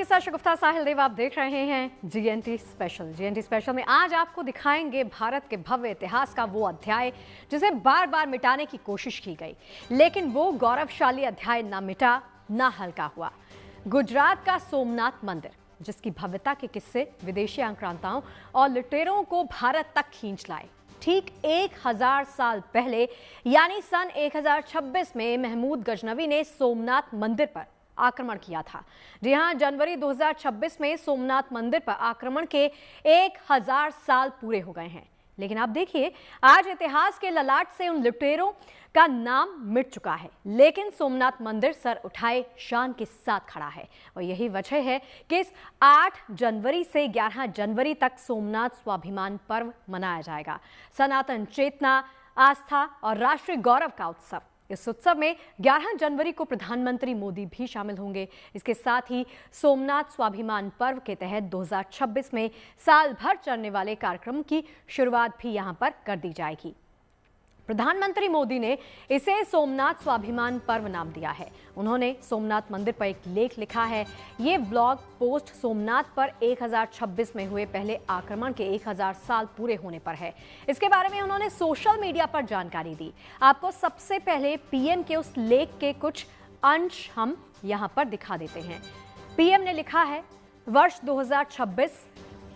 आपके साथ शगुफ्ता साहिल देव। आप देख रहे हैं जीएनटी स्पेशल। जीएनटी स्पेशल में आज आपको दिखाएंगे भारत के भव्य इतिहास का वो अध्याय जिसे बार बार मिटाने की कोशिश की गई, लेकिन वो गौरवशाली अध्याय ना मिटा ना हल्का हुआ। गुजरात का सोमनाथ मंदिर, जिसकी भव्यता के किस्से विदेशी आक्रांताओं और लुटेरों को भारत तक खींच लाए। ठीक 1000 साल पहले यानी सन 1026 में महमूद गजनवी ने सोमनाथ मंदिर पर आक्रमण किया था। जी हां, जनवरी 2026 में सोमनाथ मंदिर पर आक्रमण के 1000 साल पूरे हो गए हैं। लेकिन आप देखिए, आज इतिहास के ललाट से उन लुटेरों का नाम मिट चुका है, लेकिन सोमनाथ मंदिर सर उठाए शान के साथ खड़ा है। और यही वजह है कि इस 8 जनवरी से 11 जनवरी तक सोमनाथ स्वाभिमान पर्व मनाया जाएगा। सनातन चेतना, आस्था और राष्ट्रीय गौरव का उत्सव। इस उत्सव में 11 जनवरी को प्रधानमंत्री मोदी भी शामिल होंगे। इसके साथ ही सोमनाथ स्वाभिमान पर्व के तहत 2026 में साल भर चलने वाले कार्यक्रम की शुरुआत भी यहां पर कर दी जाएगी। प्रधानमंत्री मोदी ने इसे सोमनाथ स्वाभिमान पर्व नाम दिया है। उन्होंने सोमनाथ मंदिर पर एक लेख लिखा है। ये ब्लॉग पोस्ट सोमनाथ पर 1026 में हुए पहले आक्रमण के 1000 साल पूरे होने पर है। इसके बारे में उन्होंने सोशल मीडिया पर जानकारी दी। आपको सबसे पहले पीएम के उस लेख के कुछ अंश हम यहां पर दिखा देते हैं। पीएम ने लिखा है, वर्ष 2026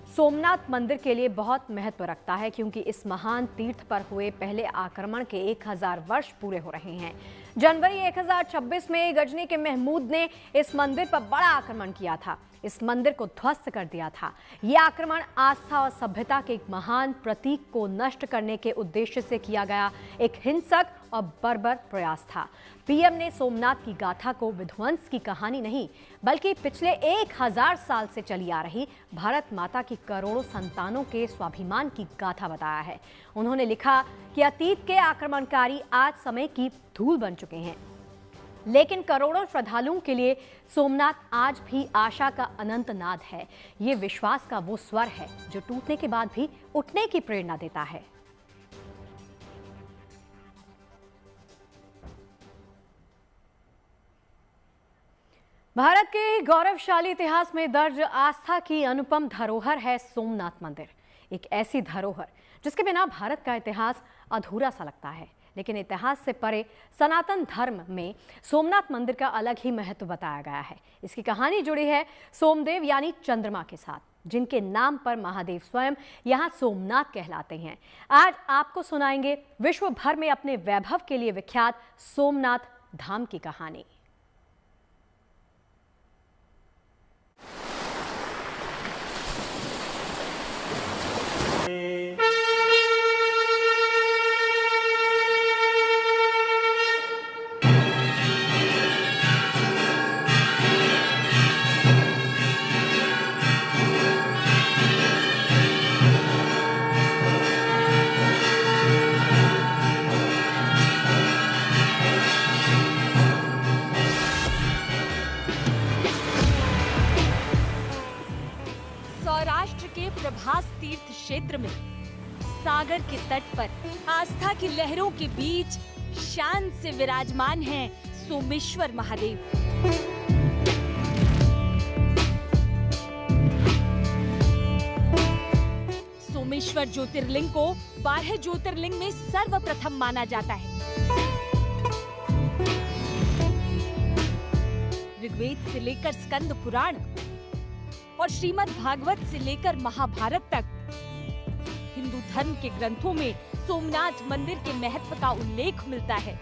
सोमनाथ मंदिर के लिए बहुत महत्व रखता है, क्योंकि इस महान तीर्थ पर हुए पहले आक्रमण के 1000 वर्ष पूरे हो रहे हैं। जनवरी 1026 में गजनी के महमूद ने इस मंदिर पर बड़ा आक्रमण किया था, इस मंदिर को ध्वस्त कर दिया था। यह आक्रमण आस्था और सभ्यता के एक महान प्रतीक को नष्ट करने के उद्देश्य से किया गया एक हिंसक और बर्बर प्रयास था। पीएम ने सोमनाथ की गाथा को विध्वंस की कहानी नहीं, बल्कि पिछले 1000 साल से चली आ रही भारत माता की करोड़ों संतानों के स्वाभिमान की गाथा बताया है। उन्होंने लिखा कि अतीत के आक्रमणकारी आज समय की धूल बन चुके हैं, लेकिन करोड़ों श्रद्धालुओं के लिए सोमनाथ आज भी आशा का अनंत नाद है। ये विश्वास का वो स्वर है जो टूटने के बाद भी उठने की प्रेरणा देता है। भारत के गौरवशाली इतिहास में दर्ज आस्था की अनुपम धरोहर है सोमनाथ मंदिर। एक ऐसी धरोहर जिसके बिना भारत का इतिहास अधूरा सा लगता है। लेकिन इतिहास से परे सनातन धर्म में सोमनाथ मंदिर का अलग ही महत्व बताया गया है। इसकी कहानी जुड़ी है सोमदेव यानी चंद्रमा के साथ, जिनके नाम पर महादेव स्वयं यहाँ सोमनाथ कहलाते हैं। आज आपको सुनाएंगे विश्व भर में अपने वैभव के लिए विख्यात सोमनाथ धाम की कहानी। सौराष्ट्र के प्रभास तीर्थ क्षेत्र में सागर के तट पर आस्था की लहरों के बीच शान से विराजमान हैं सोमेश्वर महादेव। सोमेश्वर ज्योतिर्लिंग को 12 ज्योतिर्लिंग में सर्वप्रथम माना जाता है। ऋग्वेद से लेकर स्कंद पुराण और श्रीमद् भागवत से लेकर महाभारत तक हिंदू धर्म के ग्रंथों में सोमनाथ मंदिर के महत्व का उल्लेख मिलता है।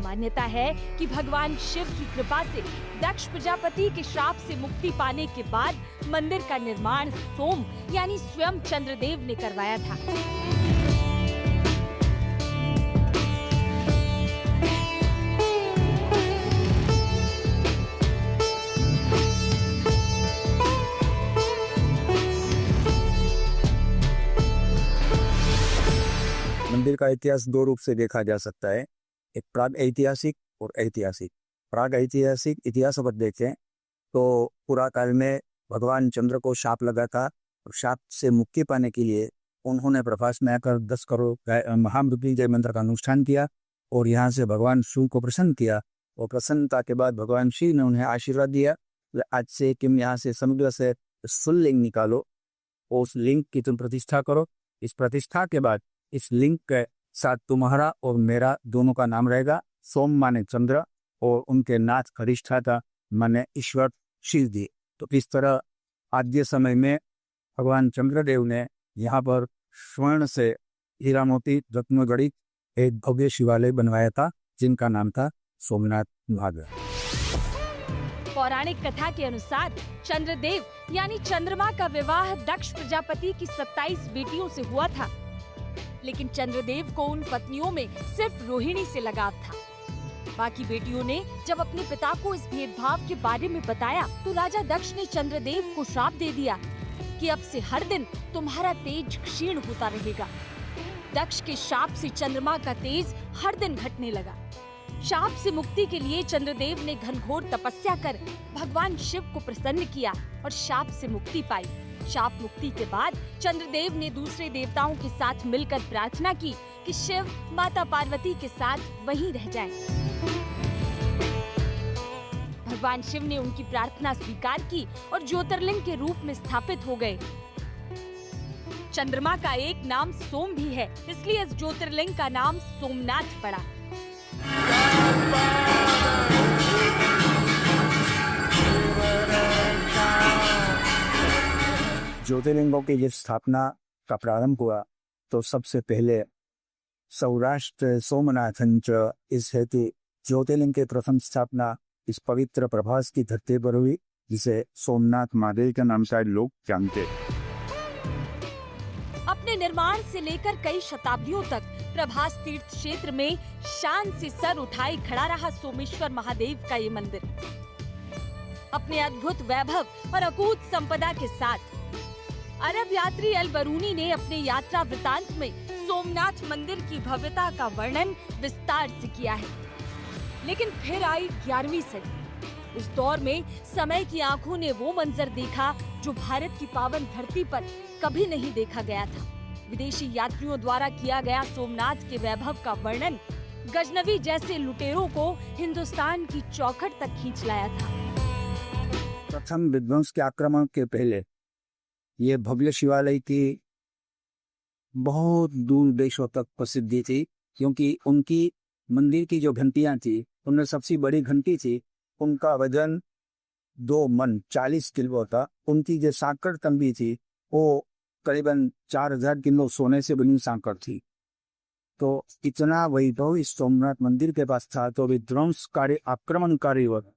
मान्यता है कि भगवान शिव की कृपा से दक्ष प्रजापति के श्राप से मुक्ति पाने के बाद मंदिर का निर्माण सोम यानी स्वयं चंद्रदेव ने करवाया था। मंदिर का इतिहास दो रूप से देखा जा सकता है, एक प्राग ऐतिहासिक और ऐतिहासिक। प्राग ऐतिहासिक इतिहास अगर देखें तो पुरा काल में भगवान चंद्र को शाप लगा था और शाप से मुक्ति पाने के लिए उन्होंने प्रभास में आकर 10 करोड़ महामृत्युंजय मंत्र का अनुष्ठान किया और यहाँ से भगवान शिव को प्रसन्न किया, और प्रसन्नता के बाद भगवान शिव ने उन्हें आशीर्वाद दिया, आज से तुम यहाँ से समुद्र से शिवलिंग निकालो और उस लिंग की तुम प्रतिष्ठा करो। इस प्रतिष्ठा के बाद इस लिंग के साथ तुम्हारा और मेरा दोनों का नाम रहेगा। सोम माने चंद्र और उनके नाथ अधिष्ठाता माने ईश्वर शिव जी। तो इस तरह आद्य समय में भगवान चंद्रदेव ने यहाँ पर स्वर्ण से हीरा मोती रत्न गढ़ित एक भव्य शिवालय बनवाया था, जिनका नाम था सोमनाथ महादेव। पौराणिक कथा के अनुसार चंद्रदेव यानी चंद्रमा का विवाह दक्ष प्रजापति की 27 बेटियों से हुआ था, लेकिन चंद्रदेव को उन पत्नियों में सिर्फ रोहिणी से लगाव था। बाकी बेटियों ने जब अपने पिता को इस भेदभाव के बारे में बताया तो राजा दक्ष ने चंद्रदेव को श्राप दे दिया कि अब से हर दिन तुम्हारा तेज क्षीण होता रहेगा। दक्ष के शाप से चंद्रमा का तेज हर दिन घटने लगा। शाप से मुक्ति के लिए चंद्रदेव ने घनघोर तपस्या कर भगवान शिव को प्रसन्न किया और शाप से मुक्ति पाई। शाप मुक्ति के बाद चंद्रदेव ने दूसरे देवताओं के साथ मिलकर प्रार्थना की कि शिव माता पार्वती के साथ वहीं रह जाएं। भगवान शिव ने उनकी प्रार्थना स्वीकार की और ज्योतिर्लिंग के रूप में स्थापित हो गए। चंद्रमा का एक नाम सोम भी है, इसलिए इस ज्योतिर्लिंग का नाम सोमनाथ पड़ा। ज्योतिर्लिंगों की जब स्थापना का प्रारंभ हुआ तो सबसे पहले सौराष्ट्र सोमनाथन च इस हेतु ज्योतिर्लिंग के प्रथम स्थापना इस पवित्र प्रभास की धरती पर हुई, जिसे सोमनाथ महादेव के नाम से लोग जानते। अपने निर्माण से लेकर कई शताब्दियों तक प्रभास तीर्थ क्षेत्र में शान से सर उठाए खड़ा रहा सोमेश्वर महादेव का ये मंदिर अपने अद्भुत वैभव और अकूत संपदा के साथ अरब यात्री अल बरूनी ने अपने यात्रा वृतांत में सोमनाथ मंदिर की भव्यता का वर्णन विस्तार से किया है। लेकिन फिर आई 11वीं सदी। इस दौर में समय की आंखों ने वो मंजर देखा जो भारत की पावन धरती पर कभी नहीं देखा गया था। विदेशी यात्रियों द्वारा किया गया सोमनाथ के वैभव का वर्णन गजनवी जैसे लुटेरों को हिंदुस्तान की चौखट तक खींच लाया था। प्रथम विध्वंस के आक्रमण के पहले ये भव्य शिवालय की बहुत दूर देशों तक प्रसिद्धि थी, क्योंकि उनकी मंदिर की जो घंटियां थी उनमें सबसे बड़ी घंटी थी, उनका वजन 2 मन 40 किलो था। उनकी जो सांकड़ तंबी थी वो करीबन 4000 किलो सोने से बनी सांकड़ थी। तो इतना वैभव इस सोमनाथ मंदिर के पास था, तो विध्वंसकारी आक्रमणकारी वर्ग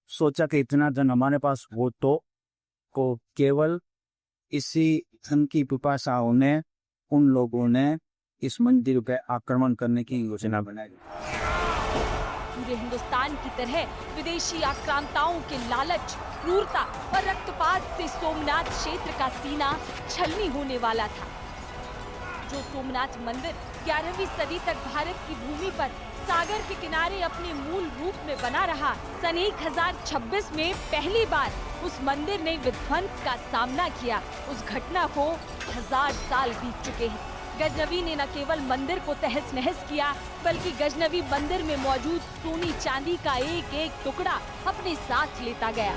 सोचा कि इतना धन हमारे पास हो तो को केवल इसी धन की पिपासाओं ने उन लोगों ने इस मंदिर पे आक्रमण करने की योजना बनाई। पूरे हिंदुस्तान की तरह विदेशी आक्रांताओं के लालच, क्रूरता और रक्तपात से सोमनाथ क्षेत्र का सीना छलनी होने वाला था। जो सोमनाथ मंदिर 11वीं सदी तक भारत की भूमि पर सागर के किनारे अपने मूल रूप में बना रहा, सन 1026 में पहली बार उस मंदिर ने विध्वंस का सामना किया। उस घटना को 1000 साल बीत चुके हैं। गजनवी ने न केवल मंदिर को तहस नहस किया, बल्कि गजनवी मंदिर में मौजूद सोनी चांदी का एक एक टुकड़ा अपने साथ लेता गया।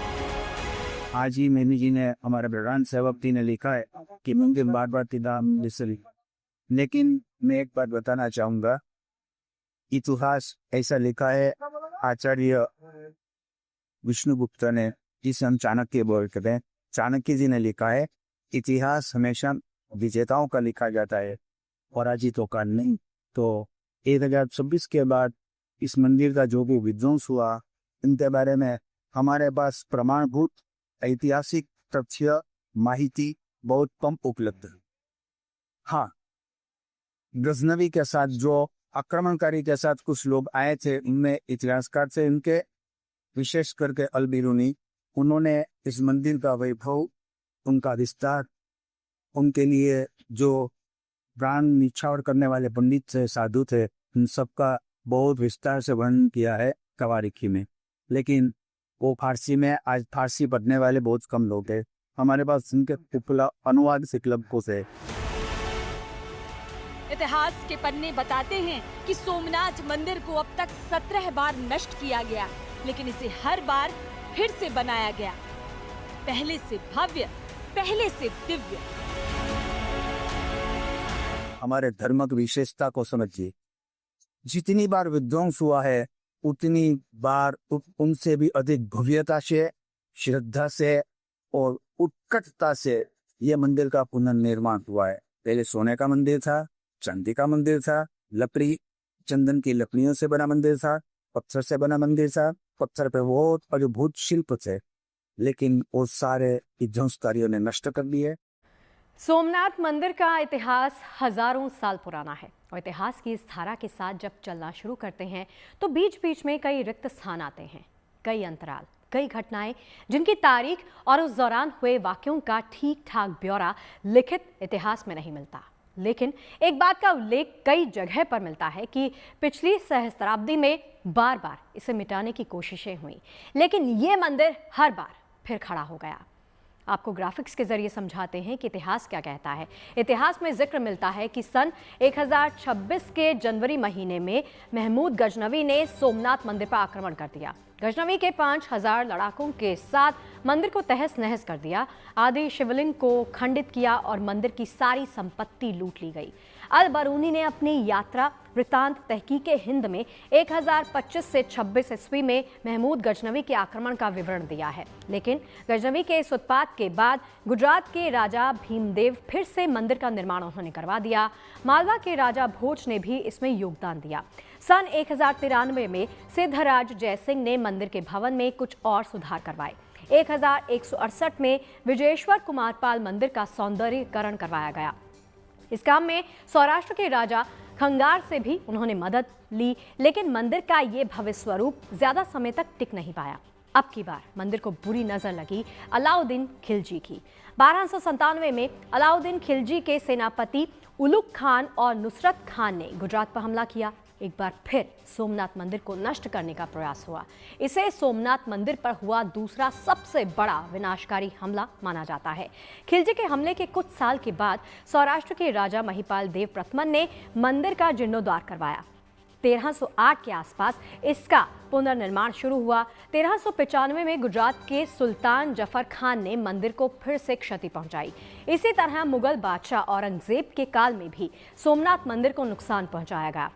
आज ही मैनी जी ने, हमारे प्रधान सेवक जी ने लिखा है कि मंदिर बार बार लेकिन मैं एक बात बताना चाहूंगा, इतिहास ऐसा लिखा है आचार्य विष्णुगुप्त ने, जिसे हम चाणक्य बोलते हैं, चाणक्य जी ने लिखा है इतिहास हमेशा विजेताओं का लिखा जाता है, पराजितों का नहीं। तो 1026 के बाद इस मंदिर का जो भी विध्वंस हुआ, इनके बारे में हमारे पास प्रमाणभूत ऐतिहासिक तथ्य माहिती बहुत कम उपलब्ध है। हाँ, गजनवी के साथ जो आक्रमणकारी के साथ कुछ लोग आए थे, उनमें इतिहासकार थे इनके, विशेष करके अल बिरूनी, उन्होंने इस मंदिर का वैभव, उनका विस्तार, उनके लिए जो प्राण निछावर करने वाले पंडित थे, साधु थे, उन सबका बहुत विस्तार से वर्णन किया है तवारीखी में। लेकिन वो फारसी में, आज फारसी पढ़ने वाले बहुत कम लोग हैं। हमारे पास उनके उपलब्ध अनुवाद से उपलब्ध है। इतिहास के पन्ने बताते हैं कि सोमनाथ मंदिर को अब तक 17 बार नष्ट किया गया, लेकिन इसे हर बार फिर से बनाया गया, पहले से भव्य, पहले से दिव्य। हमारे धर्म की विशेषता को समझिए, जितनी बार विध्वंस हुआ है उतनी बार उनसे भी अधिक भव्यता से, श्रद्धा से और उत्कटता से यह मंदिर का पुनर्निर्माण हुआ है। पहले सोने का मंदिर था, चांदी का मंदिर था, लकड़ी, चंदन की लकड़ियों से बना मंदिर था, पत्थर से बना मंदिर था, पत्थर पे बहुत अद्भुत शिल्प थे, लेकिन वो सारे विध्वंसकारियों ने नष्ट कर दिए। सोमनाथ मंदिर का इतिहास हजारों साल पुराना है और इतिहास की इस धारा के साथ जब चलना शुरू करते हैं तो बीच बीच में कई रिक्त स्थान आते हैं, कई अंतराल, कई घटनाएं जिनकी तारीख और उस दौरान हुए वाक्यों का ठीक ठाक ब्यौरा लिखित इतिहास में नहीं मिलता। लेकिन एक बात का उल्लेख कई जगह पर मिलता है कि पिछली सहस्त्राब्दी में बार बार इसे मिटाने की कोशिशें हुई, लेकिन ये मंदिर हर बार फिर खड़ा हो गया। आपको ग्राफिक्स के जरिए समझाते हैं कि इतिहास क्या कहता है। इतिहास में जिक्र मिलता है कि सन 1026 के जनवरी महीने में महमूद गजनवी ने सोमनाथ मंदिर पर आक्रमण कर दिया। गजनवी के 5000 लड़ाकों के साथ मंदिर को तहस नहस कर दिया, आदि शिवलिंग को खंडित किया और मंदिर की सारी संपत्ति लूट ली गई। अल बरूनी ने अपनी यात्रा वृत्तांत तहकीके हिंद में 1025 से 26 ईस्वी में महमूद गजनवी के आक्रमण का विवरण दिया है। लेकिन गजनवी के इस उत्पात के बाद गुजरात के राजा भीमदेव फिर से मंदिर का निर्माण उन्होंने करवा दिया। मालवा के राजा भोज ने भी इसमें योगदान दिया। सन 1093 में सिद्धराज जयसिंह ने मंदिर के भवन में कुछ और सुधार करवाए। 1168 में विजयेश्वर कुमारपाल मंदिर का सौंदर्यीकरण करवाया गया। इस काम में सौराष्ट्र के राजा खंगार से भी उन्होंने मदद ली, लेकिन मंदिर का ये भव्य स्वरूप ज्यादा समय तक टिक नहीं पाया। अब की बार मंदिर को बुरी नजर लगी अलाउद्दीन खिलजी की। 1297 में अलाउद्दीन खिलजी के सेनापति उलुग खान और नुसरत खान ने गुजरात पर हमला किया। एक बार फिर सोमनाथ मंदिर को नष्ट करने का प्रयास हुआ। इसे सोमनाथ मंदिर पर हुआ दूसरा सबसे बड़ा विनाशकारी हमला माना जाता है। खिलजी के हमले के कुछ साल के बाद सौराष्ट्र के राजा महिपाल देव प्रथमन ने मंदिर का जीर्णोद्धार करवाया। 1308 के आसपास इसका पुनर्निर्माण शुरू हुआ। 1395 में गुजरात के सुल्तान जफर खान ने मंदिर को फिर से क्षति पहुंचाई। इसी तरह मुगल बादशाह औरंगजेब के काल में भी सोमनाथ मंदिर को नुकसान पहुंचाया गया।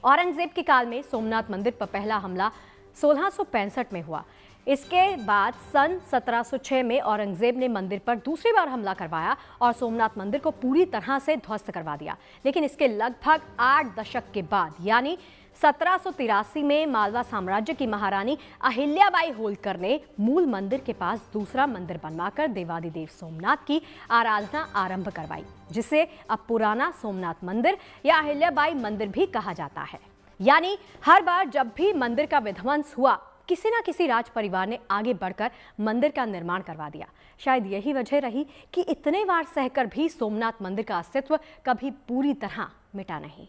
औरंगजेब के काल में सोमनाथ मंदिर पर पहला हमला 1665 में हुआ। इसके बाद सन 1706 में औरंगजेब ने मंदिर पर दूसरी बार हमला करवाया और सोमनाथ मंदिर को पूरी तरह से ध्वस्त करवा दिया। लेकिन इसके लगभग 8 दशक के बाद यानी 1783 में मालवा साम्राज्य की महारानी अहिल्याबाई होलकर ने मूल मंदिर के पास दूसरा मंदिर बनवाकर देवादिदेव सोमनाथ की आराधना आरंभ करवाई, जिसे अब पुराना सोमनाथ मंदिर या अहिल्याबाई मंदिर भी कहा जाता है। यानी हर बार जब भी मंदिर का विध्वंस हुआ, किसी न किसी राज परिवार ने आगे बढ़कर मंदिर का निर्माण करवा दिया। शायद यही वजह रही कि इतने बार सहकर भी सोमनाथ मंदिर का अस्तित्व कभी पूरी तरह मिटा नहीं।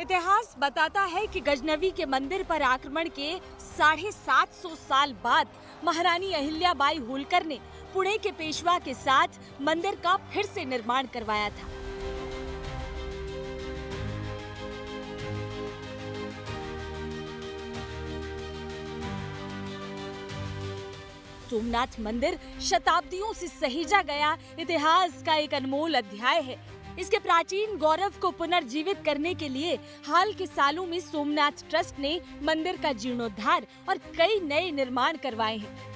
इतिहास बताता है कि गजनवी के मंदिर पर आक्रमण के 750 साल बाद महारानी अहिल्याबाई होलकर ने पुणे के पेशवा के साथ मंदिर का फिर से निर्माण करवाया था। सोमनाथ मंदिर शताब्दियों से सहेजा गया इतिहास का एक अनमोल अध्याय है। इसके प्राचीन गौरव को पुनर्जीवित करने के लिए हाल के सालों में सोमनाथ ट्रस्ट ने मंदिर का जीर्णोद्धार और कई नए निर्माण करवाए हैं।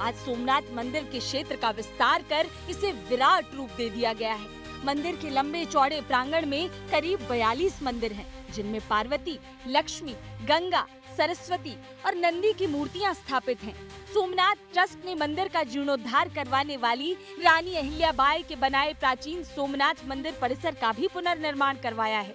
आज सोमनाथ मंदिर के क्षेत्र का विस्तार कर इसे विराट रूप दे दिया गया है। मंदिर के लंबे चौड़े प्रांगण में करीब 42 मंदिर हैं, जिनमें पार्वती, लक्ष्मी, गंगा, सरस्वती और नंदी की मूर्तियां स्थापित हैं। सोमनाथ ट्रस्ट ने मंदिर का जीर्णोद्धार करवाने वाली रानी अहिल्याबाई के बनाए प्राचीन सोमनाथ मंदिर परिसर का भी पुनर्निर्माण करवाया है।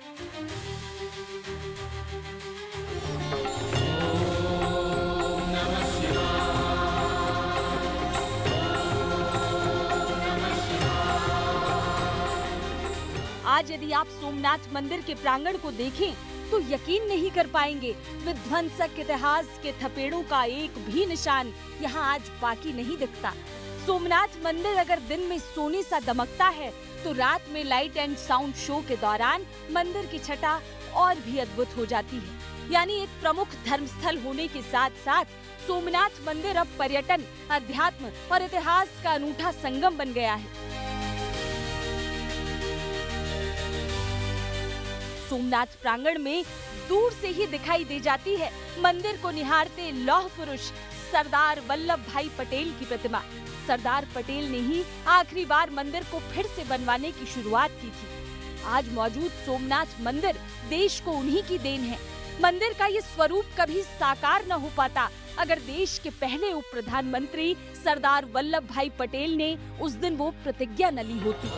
आज यदि आप सोमनाथ मंदिर के प्रांगण को देखें तो यकीन नहीं कर पाएंगे, विध्वंसक इतिहास के थपेड़ों का एक भी निशान यहाँ आज बाकी नहीं दिखता। सोमनाथ मंदिर अगर दिन में सोने सा दमकता है तो रात में लाइट एंड साउंड शो के दौरान मंदिर की छटा और भी अद्भुत हो जाती है। यानी एक प्रमुख धर्मस्थल होने के साथ साथ सोमनाथ मंदिर अब पर्यटन, अध्यात्म और इतिहास का अनूठा संगम बन गया है। सोमनाथ प्रांगण में दूर से ही दिखाई दे जाती है मंदिर को निहारते लौह पुरुष सरदार वल्लभ भाई पटेल की प्रतिमा। सरदार पटेल ने ही आखिरी बार मंदिर को फिर से बनवाने की शुरुआत की थी। आज मौजूद सोमनाथ मंदिर देश को उन्हीं की देन है। मंदिर का ये स्वरूप कभी साकार न हो पाता अगर देश के पहले उप प्रधानमंत्री सरदार वल्लभ भाई पटेल ने उस दिन वो प्रतिज्ञा न ली होती।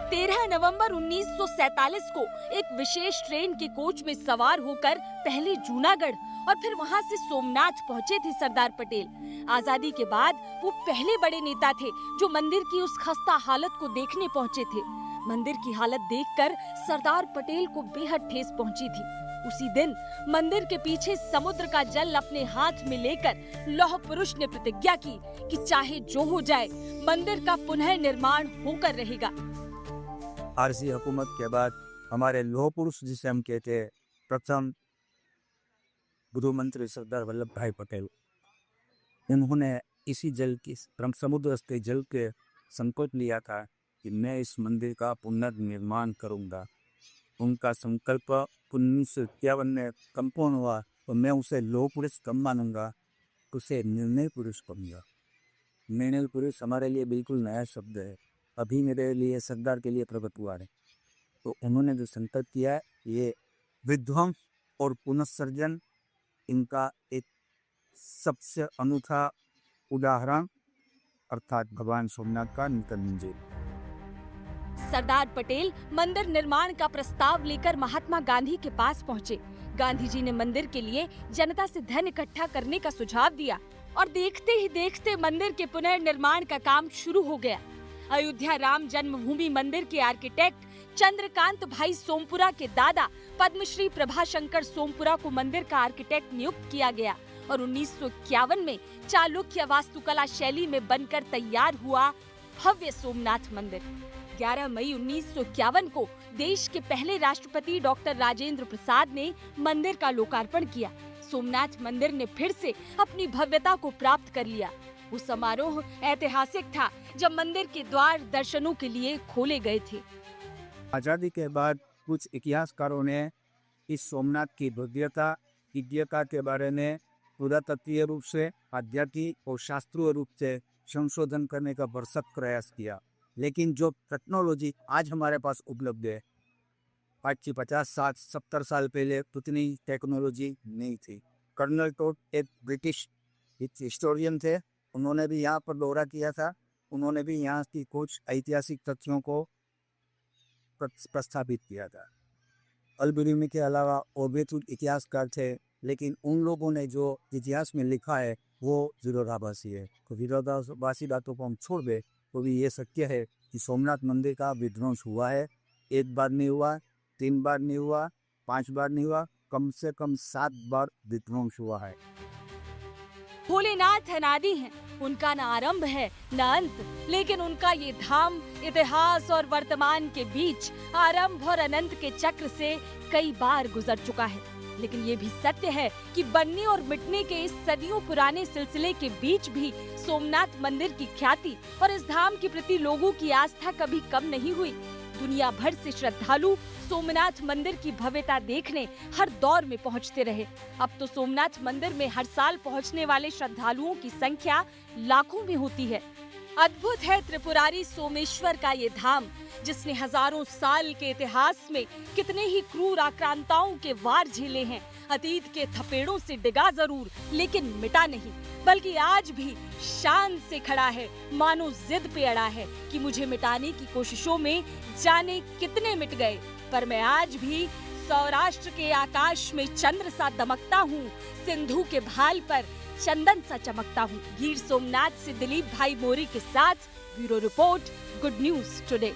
13 नवंबर 1947 को एक विशेष ट्रेन के कोच में सवार होकर पहले जूनागढ़ और फिर वहां से सोमनाथ पहुंचे थे सरदार पटेल। आजादी के बाद वो पहले बड़े नेता थे जो मंदिर की उस खस्ता हालत को देखने पहुंचे थे। मंदिर की हालत देखकर सरदार पटेल को बेहद ठेस पहुंची थी। उसी दिन मंदिर के पीछे समुद्र का जल अपने हाथ में लेकर लौह पुरुष ने प्रतिज्ञा की कि चाहे जो हो जाए मंदिर का पुनः निर्माण होकर रहेगा। आरसी हुकूमत के बाद हमारे लौह पुरुष जिसे हम कहते हैं प्रथम गृह मंत्री सरदार वल्लभ भाई पटेल, इन्होंने इसी जल की समुद्र के जल के संकल्प लिया था कि मैं इस मंदिर का पुनर्निर्माण करूंगा। उनका संकल्प 1951 में संपूर्ण हुआ तो मैं उसे लौह पुरुष कम मानूंगा, उसे निर्णय पुरुष कहूंगा। निर्णय पुरुष हमारे लिए बिल्कुल नया शब्द है, अभी मेरे लिए सरदार के लिए प्रकट हुआ है। तो उन्होंने जो संकल्प किया है ये विध्वंस और पुनर्सृजन, इनका एक सबसे अनूठा उदाहरण अर्थात भगवान सोमनाथ का नूतन मंदिर। सरदार पटेल मंदिर निर्माण का प्रस्ताव लेकर महात्मा गांधी के पास पहुंचे। गांधी जी ने मंदिर के लिए जनता से धन इकट्ठा करने का सुझाव दिया और देखते ही देखते मंदिर के पुनर्निर्माण का काम शुरू हो गया। अयोध्या राम जन्मभूमि मंदिर के आर्किटेक्ट चंद्रकांत भाई सोमपुरा के दादा पद्मश्री प्रभाशंकर सोमपुरा को मंदिर का आर्किटेक्ट नियुक्त किया गया और 1951 में चालुक्य वास्तुकला शैली में बनकर तैयार हुआ भव्य सोमनाथ मंदिर। 11 मई 1951 को देश के पहले राष्ट्रपति डॉक्टर राजेंद्र प्रसाद ने मंदिर का लोकार्पण किया। सोमनाथ मंदिर ने फिर से अपनी भव्यता को प्राप्त कर लिया। वो समारोह ऐतिहासिक था जब मंदिर के द्वार दर्शनों के लिए खोले गए थे। आजादी के बाद कुछ इतिहासकारों ने इस सोमनाथ की भव्यता दिव्यता के बारे में पुरातत्वीय रूप से, आध्यात्मिक और शास्त्रीय रूप से संशोधन करने का भरसक प्रयास किया, लेकिन जो टेक्नोलॉजी आज हमारे पास उपलब्ध है, आज से 50-60-70 साल पहले उतनी टेक्नोलॉजी नहीं थी। कर्नल टोड एक ब्रिटिश हिस्टोरियन थे, उन्होंने भी यहाँ पर दौरा किया था। उन्होंने भी यहाँ की कुछ ऐतिहासिक तथ्यों को प्रस्थापित किया था। अल-बिरूनी के अलावा और भी कुछ इतिहासकार थे, लेकिन उन लोगों ने जो इतिहास में लिखा है वो विरोधाभासी है। तो विरोधाभासी बातों को हम छोड़ दें तो भी ये सत्य है कि सोमनाथ मंदिर का विध्वंस हुआ है। 1 बार नहीं हुआ, 3 बार नहीं हुआ, 5 बार नहीं हुआ, कम से कम 7 बार विध्वंस हुआ है। भोलेनाथ अनादि हैं, उनका न आरंभ है न अंत, लेकिन उनका ये धाम इतिहास और वर्तमान के बीच आरंभ और अनंत के चक्र से कई बार गुजर चुका है। लेकिन ये भी सत्य है कि बनने और मिटने के इस सदियों पुराने सिलसिले के बीच भी सोमनाथ मंदिर की ख्याति और इस धाम के प्रति लोगों की आस्था कभी कम नहीं हुई। दुनिया भर से श्रद्धालु सोमनाथ मंदिर की भव्यता देखने हर दौर में पहुंचते रहे। अब तो सोमनाथ मंदिर में हर साल पहुंचने वाले श्रद्धालुओं की संख्या लाखों में होती है। अद्भुत है त्रिपुरारी सोमेश्वर का ये धाम, जिसने हजारों साल के इतिहास में कितने ही क्रूर आक्रांताओं के वार झेले हैं। अतीत के थपेड़ों से डिगा जरूर, लेकिन मिटा नहीं, बल्कि आज भी शान से खड़ा है, मानो जिद पे अड़ा है कि मुझे मिटाने की कोशिशों में जाने कितने मिट गए, पर मैं आज भी सौराष्ट्र के आकाश में चंद्र सा दमकता हूँ, सिंधु के भाल पर चंदन सा चमकता हूँ। गिर सोमनाथ से दिलीप भाई मोरी के साथ bureau report, good news today.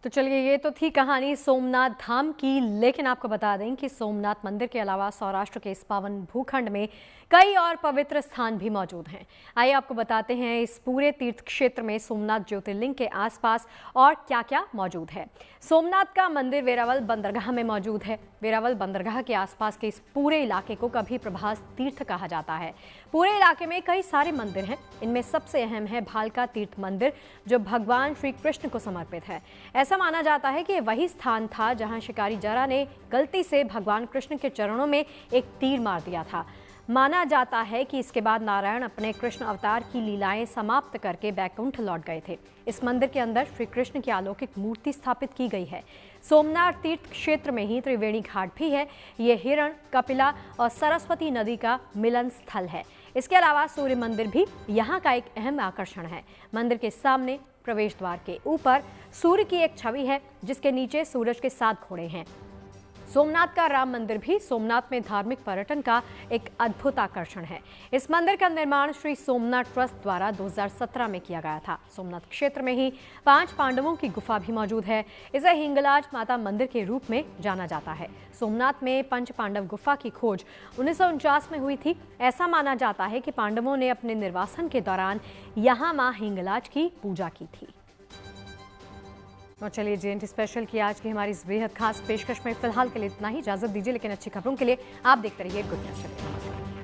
तो चलिए, ये तो थी कहानी सोमनाथ धाम की, लेकिन आपको बता दें कि सोमनाथ मंदिर के अलावा सौराष्ट्र के इस पावन भूखंड में कई और पवित्र स्थान भी मौजूद हैं। आइए आपको बताते हैं इस पूरे तीर्थ क्षेत्र में सोमनाथ ज्योतिर्लिंग के आसपास और क्या क्या मौजूद है। सोमनाथ का मंदिर वेरावल बंदरगाह में मौजूद है। वेरावल बंदरगाह के आसपास के इस पूरे इलाके को कभी प्रभास तीर्थ कहा जाता है। पूरे इलाके में कई सारे मंदिर हैं। इनमें सबसे अहम है भालका तीर्थ मंदिर, जो भगवान श्री कृष्ण को समर्पित है। ऐसा माना जाता है कि वही स्थान था जहां शिकारी जरा ने गलती से भगवान कृष्ण के चरणों में एक तीर मार दिया था। माना जाता है कि इसके बाद नारायण अपने कृष्ण अवतार की लीलाएं समाप्त करके बैकुंठ लौट गए थे। इस मंदिर के अंदर श्री कृष्ण की अलौकिक मूर्ति स्थापित की गई है। सोमनाथ तीर्थ क्षेत्र में ही त्रिवेणी घाट भी है। ये हिरण, कपिला और सरस्वती नदी का मिलन स्थल है। इसके अलावा सूर्य मंदिर भी यहाँ का एक अहम आकर्षण है। मंदिर के सामने प्रवेश द्वार के ऊपर सूर्य की एक छवि है, जिसके नीचे सूरज के 7 घोड़े हैं। सोमनाथ का राम मंदिर भी सोमनाथ में धार्मिक पर्यटन का एक अद्भुत आकर्षण है। इस मंदिर का निर्माण श्री सोमनाथ ट्रस्ट द्वारा 2017 में किया गया था। सोमनाथ क्षेत्र में ही 5 पांडवों की गुफा भी मौजूद है। इसे हिंगलाज माता मंदिर के रूप में जाना जाता है। सोमनाथ में पंच पांडव गुफा की खोज 1949 में हुई थी। ऐसा माना जाता है कि पांडवों ने अपने निर्वासन के दौरान यहाँ मां हिंगलाज की पूजा की थी। और चलिए, जीएनटी स्पेशल की आज की हमारी इस बेहद खास पेशकश में फिलहाल के लिए इतना ही। इजाजत दीजिए, लेकिन अच्छी खबरों के लिए आप देखते रहिए गुड न्यूज। नमस्कार।